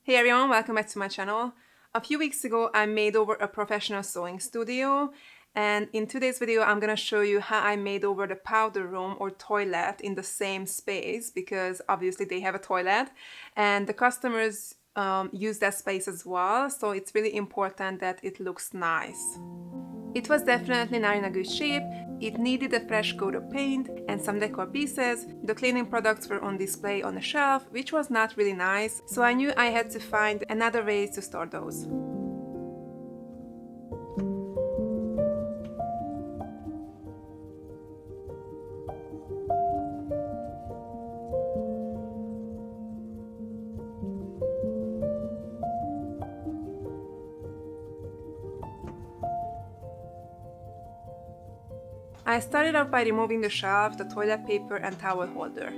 Hey everyone, welcome back to my channel. A few weeks ago I made over a professional sewing studio, and in today's video I'm gonna show you how I made over the powder room or toilet in the same space, because obviously they have a toilet and the customers use that space as well, so it's really important that it looks nice. It was definitely not in a good shape. It needed a fresh coat of paint and some decor pieces. The cleaning products were on display on the shelf, which was not really nice, so I knew I had to find another way to store those. I started off by removing the shelf, the toilet paper and towel holder.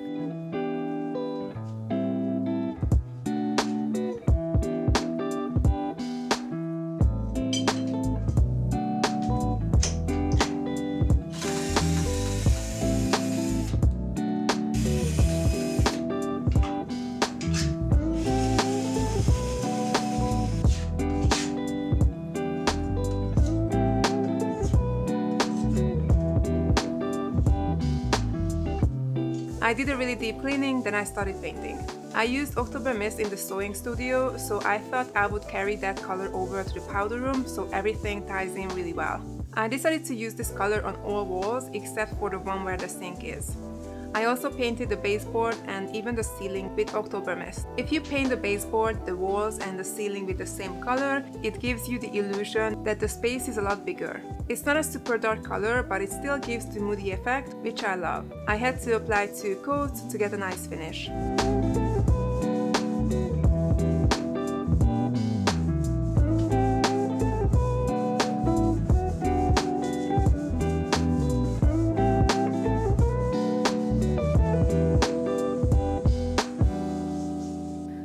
I did a really deep cleaning, then I started painting. I used October Mist in the sewing studio, so I thought I would carry that color over to the powder room so everything ties in really well. I decided to use this color on all walls except for the one where the sink is. I also painted the baseboard and even the ceiling with October Mist. If you paint the baseboard, the walls and the ceiling with the same color, it gives you the illusion that the space is a lot bigger. It's not a super dark color, but it still gives the moody effect, which I love. I had to apply 2 coats to get a nice finish.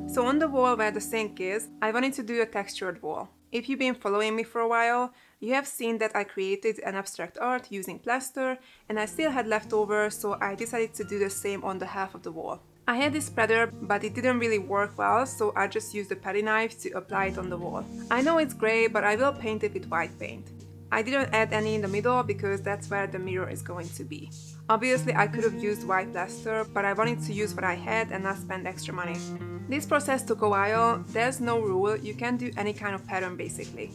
So on the wall where the sink is, I wanted to do a textured wall. If you've been following me for a while, you have seen that I created an abstract art using plaster, and I still had leftover, so I decided to do the same on the half of the wall. I had this spreader, but it didn't really work well, so I just used a petty knife to apply it on the wall. I know it's grey, but I will paint it with white paint. I didn't add any in the middle because that's where the mirror is going to be. Obviously I could have used white plaster, but I wanted to use what I had and not spend extra money. This process took a while. There's no rule, you can do any kind of pattern basically.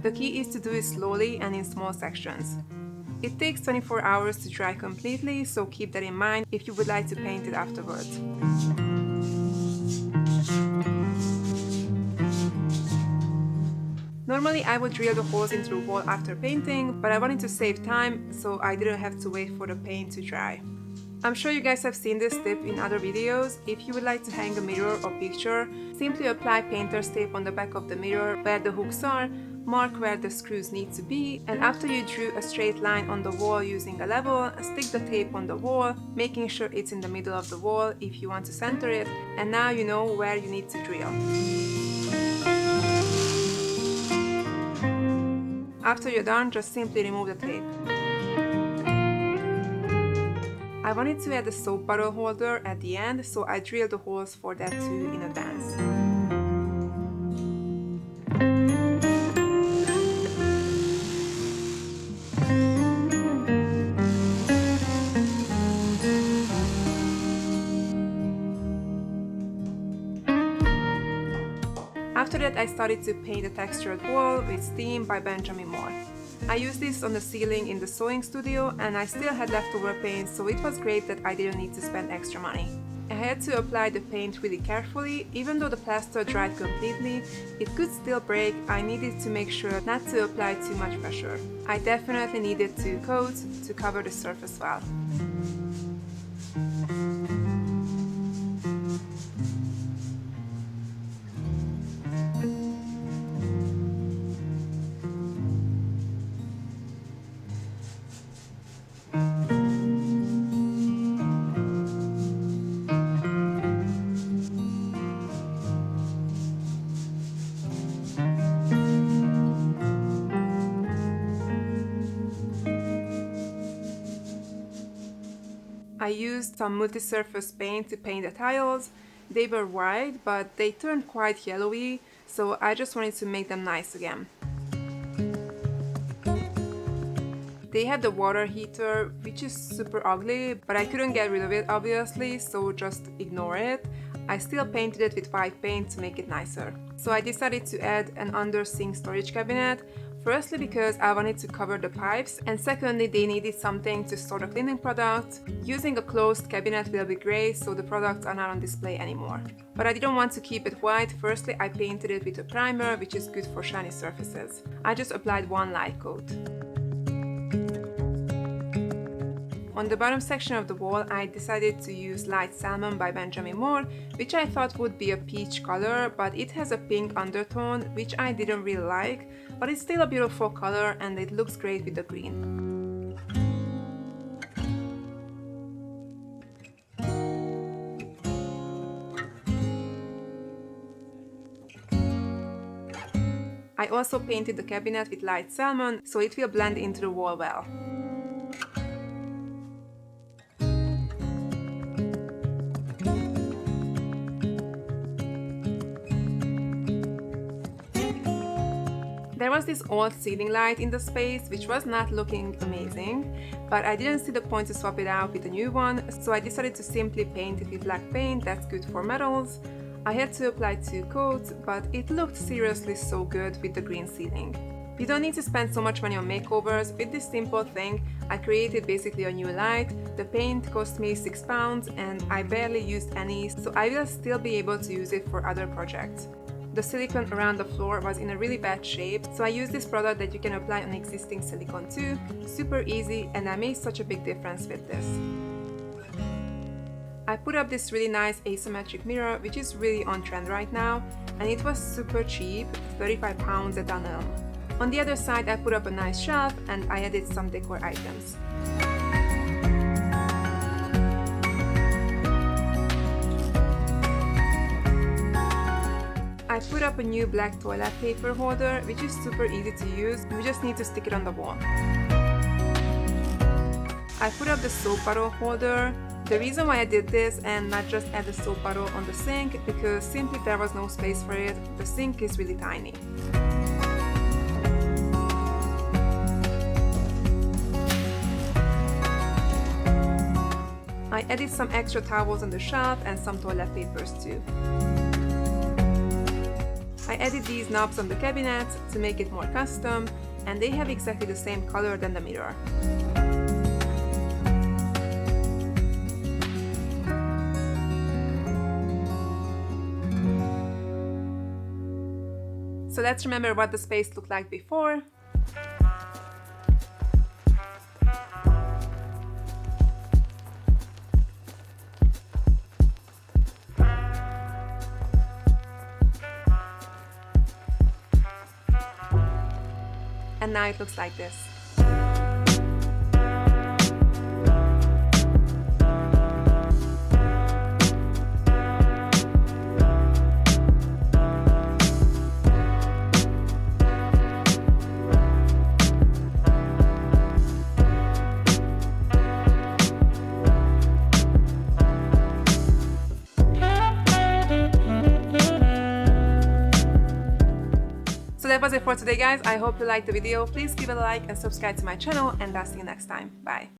The key is to do it slowly and in small sections. It takes 24 hours to dry completely, so keep that in mind if you would like to paint it afterwards. Normally I would drill the holes into the wall after painting, but I wanted to save time, so I didn't have to wait for the paint to dry. I'm sure you guys have seen this tip in other videos. If you would like to hang a mirror or picture, simply apply painter's tape on the back of the mirror where the hooks are, mark where the screws need to be, and after you drew a straight line on the wall using a level, stick the tape on the wall, making sure it's in the middle of the wall if you want to center it, and now you know where you need to drill. After you're done, just simply remove the tape. I wanted to add a soap bottle holder at the end, so I drilled the holes for that too in advance. After that I started to paint a textured wall with Steam by Benjamin Moore. I used this on the ceiling in the sewing studio and I still had leftover paint, so it was great that I didn't need to spend extra money. I had to apply the paint really carefully. Even though the plaster dried completely, it could still break. I needed to make sure not to apply too much pressure. I definitely needed 2 coats to cover the surface well. I used some multi-surface paint to paint the tiles. They were white, but they turned quite yellowy, so I just wanted to make them nice again. They had the water heater, which is super ugly, but I couldn't get rid of it obviously, so just ignore it. I still painted it with white paint to make it nicer. So I decided to add an under sink storage cabinet, firstly because I wanted to cover the pipes, and secondly they needed something to store the cleaning products. Using a closed cabinet will be great, so the products are not on display anymore. But I didn't want to keep it white. Firstly I painted it with a primer, which is good for shiny surfaces. I just applied one light coat. On the bottom section of the wall, I decided to use Light Salmon by Benjamin Moore, which I thought would be a peach color, but it has a pink undertone, which I didn't really like, but it's still a beautiful color and it looks great with the green. I also painted the cabinet with Light Salmon, so it will blend into the wall well. There was this old ceiling light in the space which was not looking amazing, but I didn't see the point to swap it out with a new one, so I decided to simply paint it with black paint that's good for metals. I had to apply 2 coats, but it looked seriously so good with the green ceiling. You don't need to spend so much money on makeovers. With this simple thing, I created basically a new light. The paint cost me £6 and I barely used any, so I will still be able to use it for other projects. The silicone around the floor was in a really bad shape, so I used this product that you can apply on existing silicone too. Super easy, and I made such a big difference with this. I put up this really nice asymmetric mirror, which is really on trend right now, and it was super cheap, £35 at Dunelm. On the other side I put up a nice shelf and I added some decor items. I put up a new black toilet paper holder, which is super easy to use, you just need to stick it on the wall. I put up the soap bottle holder. The reason why I did this and not just add the soap bottle on the sink, because simply there was no space for it. The sink is really tiny. I added some extra towels on the shelf and some toilet papers too. I added these knobs on the cabinet to make it more custom, and they have exactly the same color than the mirror. So let's remember what the space looked like before. And now it looks like this. So that was it for today guys, I hope you liked the video. Please give it a like and subscribe to my channel, and I'll see you next time. Bye!